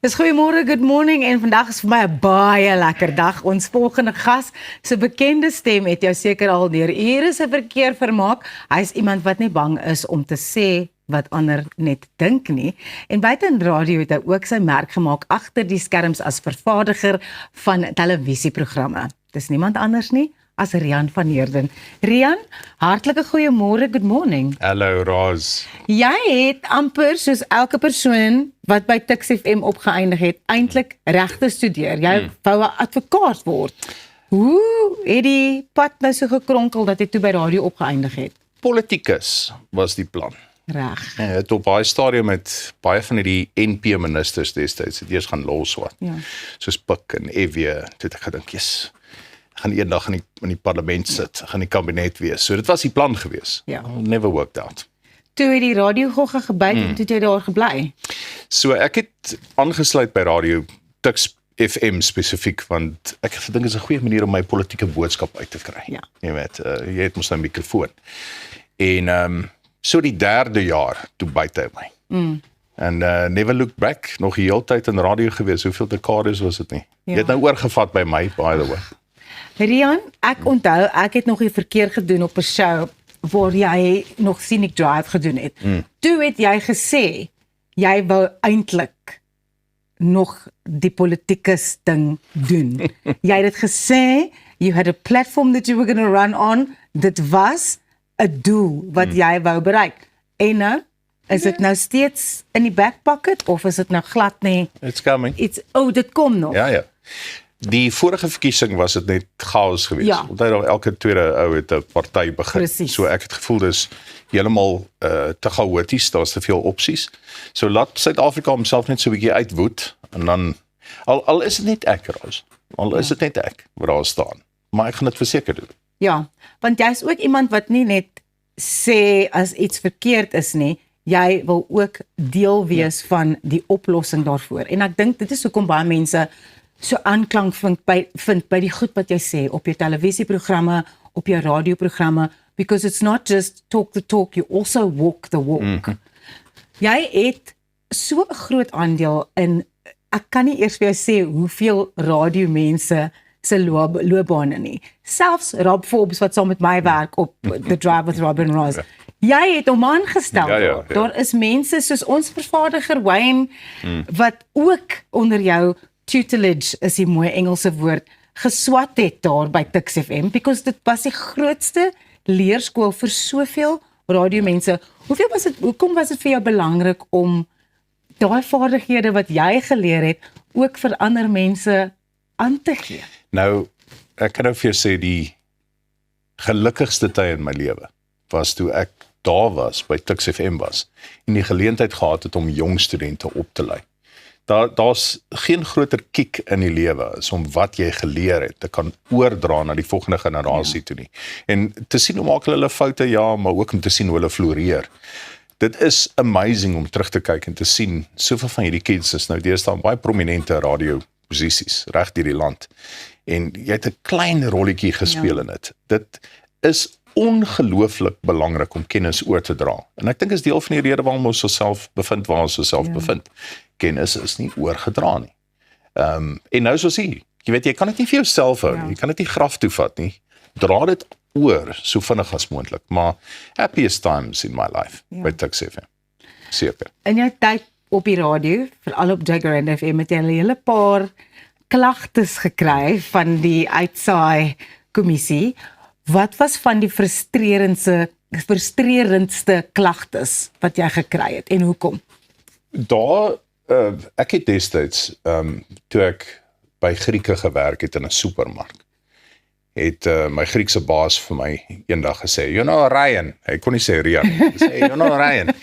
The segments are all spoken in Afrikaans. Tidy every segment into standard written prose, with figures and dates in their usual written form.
Dis goeiemôre, good morning en vandag is vir my 'n baie lekker dag. Ons volgende gas, se bekende stem het jou seker al deur ure se verkeer vermaak. Hy is iemand wat nie bang is om te sê wat ander net dink nie. En buite in radio het hy ook sy merk gemaak agter die skerms as vervaardiger van televisieprogramme. Dis niemand anders nie as Rian van Heerden. Rian, hartlike goeiemôre, good morning. Hallo Roz. Jy het amper soos elke persoon wat by Tuks FM opgeëindig het, eintlik regte studeer. Jy wou 'n advokaat word. Hoe het die pad nou so gekronkel dat jy toe by radio opgeëindig het? Politikus was die plan. Reg. Het op baie stadium met baie van die NP-ministers destyds het eers gaan loswat. Ja. Soos Pik en Evie, toe het ek gedink, yes, gaan eendag in die parlement sit, gaan die kabinet wees. So dit was die plan gewees. Ja. Never worked out. Toe het die radiogogga gebyt en toe het jy daar gebly. So ek het aangesluit by radio Tuks FM spesifiek, want ek het gedink dit is 'n goeie manier om my politieke boodskap uit te kry. Ja. Jy weet, jy het mos nou 'n mikrofoon. En so die 3de jaar toe byt hy my. En never look back, nog die hele tyd in radio gewees. Hoeveel dekades was dit nie? Ja. Jy het nou oorgevat by my, by the way. Rian, ek onthou, ek het nog die verkeer gedoen op 'n show waar jy nog Scenic Drive gedoen het. Toe het jy gesê, jy wou eintlik nog die politikus ding doen. Jy het dit gesê, you had a platform that you were going to run on, dit was 'n doel wat jy wou bereik. En nou, is dit nou steeds in die back pocket, of is dit nou glad nie? It's coming. Dit kom nog. Ja. Die vorige verkiesing was dit net chaos geweest. Ja. Omdat elke tweede ou het 'n party begin. Precies. So ek het gevoel dis heeltemal te chaoties, daar's te veel opsies. So laat Suid-Afrika homself net so 'n bietjie uitwoed en dan al is dit net ek, Roos. Al is dit net ek wat daar staan. Maar ek gaan dit verseker doen. Ja, want jy's ook iemand wat nie net sê as iets verkeerd is nie, jy wil ook deel wees van die oplossing daarvoor. En ek dink dit is hoekom baie mense so aanklank vind by die goed wat jy sê op jou televisieprogramme, op jou radioprogramme, because it's not just talk the talk, you also walk the walk. Jy het so 'n groot aandeel in, ek kan nie eers vir jou sê hoeveel radiomense se loopbane nie. Selfs Rob Forbes wat saam met my werk op The Drive with Rob and Roz. Jy het hom aangestel. Ja. Daar is mense soos ons vervaardiger Wayne wat ook onder jou tutelage, is die mooi Engelse woord, geswat het daar by Tuks FM, because dit was die grootste leerskool vir soveel radiomense. Hoekom was dit vir jou belangrik om daai vaardighede wat jy geleer het ook vir ander mense aan te gee? Nou, ek kan nou vir jou sê die gelukkigste tyd in my lewe was toe ek daar was by Tuks FM was en die geleentheid gehad het om jong studente op te lei. Daar's geen groter kick in die lewe as om wat jy geleer het te kan oordra na die volgende generasie toe nie. En te sien hoe maak hulle foute, ja, maar ook om te sien hoe hulle floreer. Dit is amazing om terug te kyk en te sien, soveel van hierdie kids is nou deesdae baie prominente radioposisies reg deur die land. En jy het 'n klein rolletjie gespeel in dit. Dit is ongelooflik belangrik om kennis oor te dra. En ek dink is deel van die rede waarom ons osself bevind waar ons osself bevind. Kennis is nie oorgedra nie. En nou soos jy weet, jy kan dit nie vir jouself hou nie. Jy kan dit nie graf toe vat nie. Dra dit oor so vinnig as moontlik. Maar happiest times in my life by Tuks FM. Seker. In jou tyd op die radio, veral op Jaguar FM, het jy 'n hele paar klagtes gekry van die uitsaai kommissie. Wat was van die frustrerendste klagtes wat jy gekry het en hoekom? Ek het destyds, toe ek by Grieke gewerk het in 'n supermark, het my Griekse baas vir my eendag gesê, you know Ryan, hy kon nie sê Rian, hy sê, you know Ryan,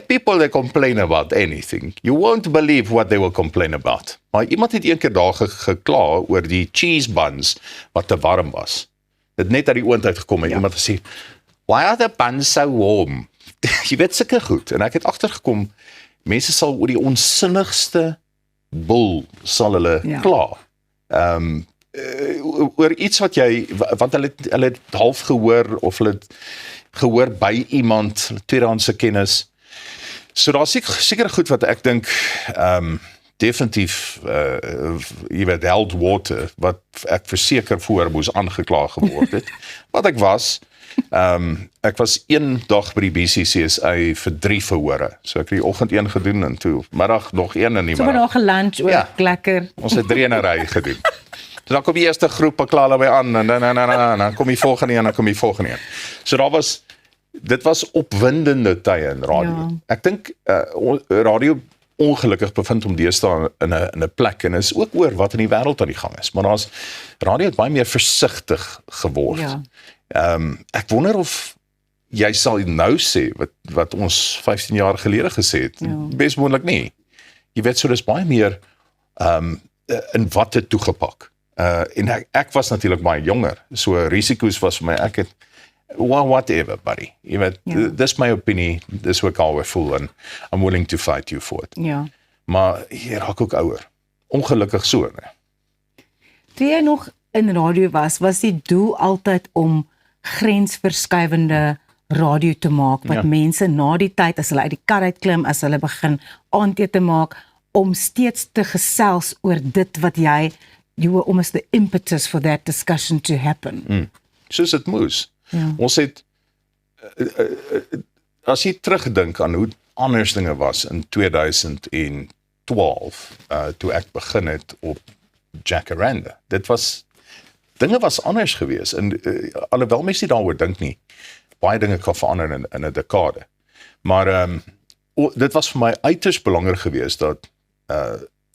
people they complain about anything, you won't believe what they will complain about. Maar iemand het een keer daar gekla oor die cheese buns wat te warm was. Dit net uit die oond uitgekom en iemand gesê, why are the buns so warm? Jy weet sulke goed. En ek het agtergekom, mense sal oor die onsinnigste bul sal hulle kla. Oor iets wat jy, want hulle het half gehoor, of hulle het gehoor by iemand, tweedehandse kennis. So daar is seker goed wat ek dink, definitief jy weet held water wat ek verseker voor moes aangekla geword het. Wat ek was. Ek was een dag by die BCCSA vir 3 verhore. So ek het die oggend een gedoen en toe middag nog een in die So middag. nog 'n lunch ook Ja. lekker. Ons het 3 in 'n ry gedoen. So dan kom die eerste groep, ek klaar daarby aan en dan kom die volgende een en dan kom die volgende een. So dit was opwindende tye in radio. Ja. Ek dink radio ongelukkig bevind hom deesdae in 'n plek en is ook oor wat in die wêreld aan die gang is. Maar radio het baie meer versigtig geword. Ja. Ek wonder of jy sal nou sê wat ons 15 jaar gelede gesê het. Ja. Bes moontlik nie. Jy weet so dis baie meer in watte toegepak. En ek was natuurlik baie jonger. So risiko's was vir my whatever buddy. Jy weet dis my opinie, dis hoe ek alweer voel en I'm willing to fight you for it. Ja. Maar jy raak ook ouer. Ongelukkig so, nee. Toe jy nog in radio was die doel altyd om grensverskuivende radio te maak, wat mense na die tyd, as hulle uit die kar uitklim, as hulle begin aandete maak, om steeds te gesels oor dit wat you were almost the impetus for that discussion to happen. Soos dit moes. Ja. Ons het, as jy terugdink aan hoe anders dinge was in 2012, toe ek begin het op Jacaranda, dinge was anders gewees, en alhoewel mense nie daaroor dink nie, baie dinge kan verander in 'n dekade. Maar dit was vir my uiters belangrik gewees dat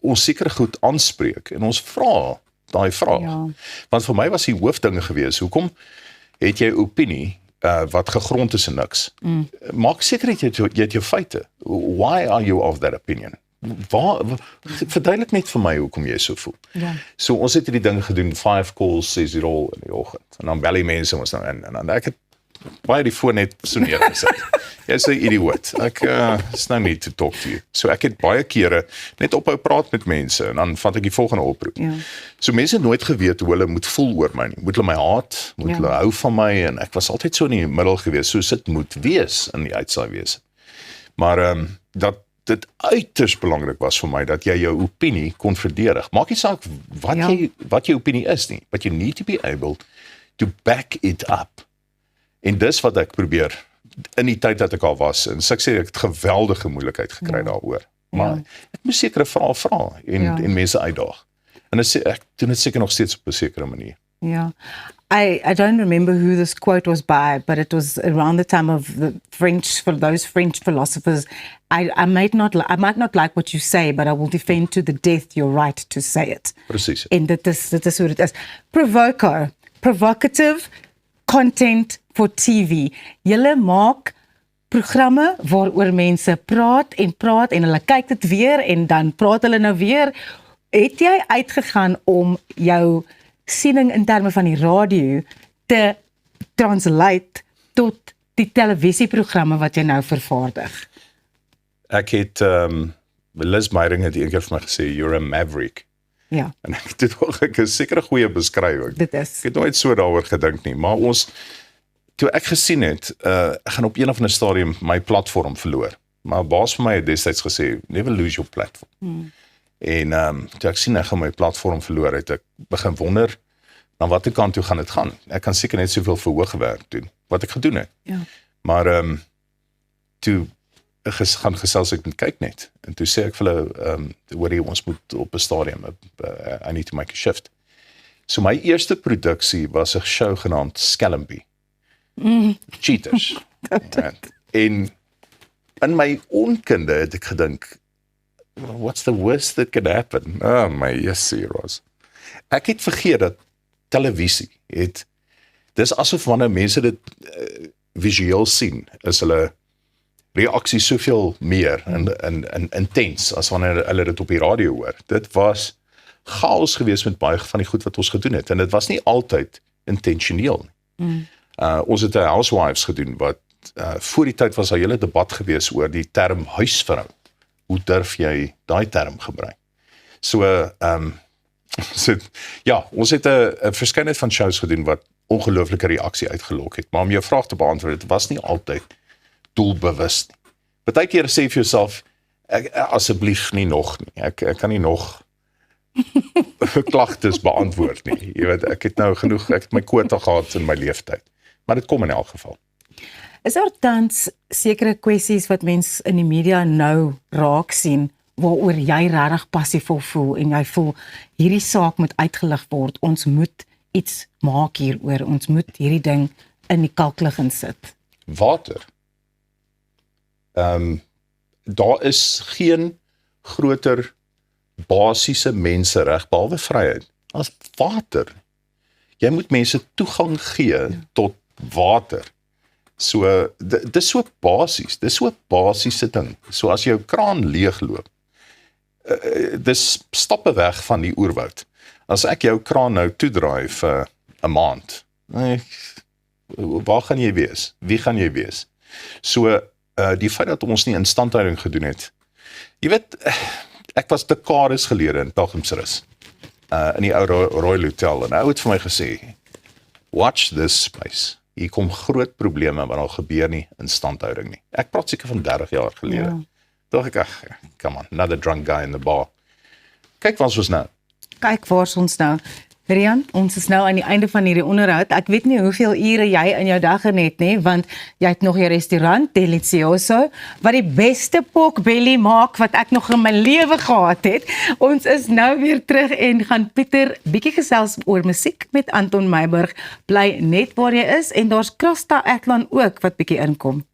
ons seker goed aanspreek en ons vra daai vraag. Ja. Want vir my was die hoofdinge gewees, hoekom het jy opinie wat gegrond is in niks? Maak seker dat jy het jou feite. Why are you of that opinion? Verduidelik net vir my hoekom jy so voel. Ja. So ons het hierdie ding gedoen, 5 calls, 6 rol in die oggend. En dan bel die mense ons nou in. En dan ek het baie die foon net so neergesit. Jy's 'n idioot. It's no need to talk to you. So ek het baie kere net ophou praat met mense en dan vat ek die volgende oproep. Ja. So mense het nooit geweet hoe hulle moet voel oor my nie. Moet hulle my haat, moet hulle hou van my, en ek was altyd so in die middel gewees, soos dit moet wees in die uitsaaiwese. Maar dat dit uiters belangrik was vir my dat jy jou opinie kon verdedig. Maak nie saak wat jou opinie is nie, but you need to be able to back it up. En dis wat ek probeer in die tyd dat ek al was, en so ek sê ek het geweldige moeilikheid gekry daaroor. Maar ek moet sekere vrae vra en mense uitdaag. En ek doen dit seker nog steeds op 'n sekere manier. Yeah. I don't remember who this quote was by, but it was around the time of those French philosophers. I might not like what you say, but I will defend to the death your right to say it. Presies. En dit is hoe dit is. Provocative content for TV. Julle maak programme waaroor mense praat en hulle kyk dit weer en dan praat hulle nou weer. Het jy uitgegaan om jou siening in terme van die radio te translate tot die televisieprogramme wat jy nou vervaardig? Ek het Liz Meyering het eendag vir my gesê, you're a maverick. Ja. En ek is seker 'n goeie beskrywing. Dit is. Ek het nooit so daaroor gedink nie, maar toe ek gesien het, ek gaan op een of ander stadium my platform verloor. Maar baas vir my het destyds gesê, never lose your platform. En toe ek sien ek gaan my platform verloor, het ek begin wonder, na watter kant toe gaan dit gaan? Ek kan seker net soveel verhoogwerk doen, wat ek gedoen het. Ja. Maar toe gaan gesels ek met Kyknet, en toe sê ek vir hulle, hoorie, ons moet op 'n stadium, I need to make a shift. So my eerste produksie was 'n show genaamd Scalambie. Cheaters. En in my onkunde het ek gedink, what's the worst that could happen? Oh my, yes, Ross. Ek het vergeet dat televisie dis asof wanneer mense dit visueel sien, is hulle reaksie soveel meer en intens as wanneer hulle dit op die radio hoor. Dit was chaos geweest met baie van die goed wat ons gedoen het, en dit was nie altyd intentioneel nie. Ons het 'n Housewives gedoen, wat voor die tyd was daar 'n hele debat geweest oor die term huisvrou. Hoe durf jy daai term gebruik? So, ons het 'n verskeidenheid van shows gedoen wat ongelooflike reaksie uitgelok het, maar om jou vraag te beantwoord, dit was nie altyd doelbewus nie. Partykeer sê vir jouself, Asseblief nie nog nie. Ek kan nie nog klagtes beantwoord nie. Jy weet, ek het nou genoeg, ek het my quota gehad in my leeftyd. Maar dit kom in elk geval. Is daar tans sekere kwessies wat mens in die media nou raak sien, waaroor jy regtig passievol voel en jy voel hierdie saak moet uitgelig word, ons moet iets maak hieroor, ons moet hierdie ding in die kalklig insit? Water. Daar is geen groter basiese mensereg behalwe vryheid as water. Jy moet mense toegang gee tot water. So dis so basies, dis so 'n basiese ding. So as jou kraan leegloop, dis stappe weg van die oerwoud. As ek jou kraan nou toedraai vir 'n maand, waar gaan jy wees? Wie gaan jy wees? So die feit dat ons nie instandhouding gedoen het. Jy weet, ek was dekades gelede in Pelgrimsrus, in die ou Royal Hotel, en 'n ou het vir my gesê, watch this space. Hier kom groot probleme wat al gebeur nie in instandhouding nie. Ek praat seker van 30 jaar gelede. Ja. Dink ek, come on, another drunk guy in the bar. Kyk waar ons nou. Kyk waar is ons nou. Rian, ons is nou aan die einde van hierdie onderhoud. Ek weet nie hoeveel ure jy in jou dag het nie, want jy het nog 'n restaurant, Delicioso, wat die beste porkbelly maak wat ek nog in my lewe gehad het. Ons is nou weer terug en gaan Pieter bietjie gesels oor musiek met Anton Meiburg. Bly net waar jy is en daar's Krasta Atlan ook wat bietjie inkom.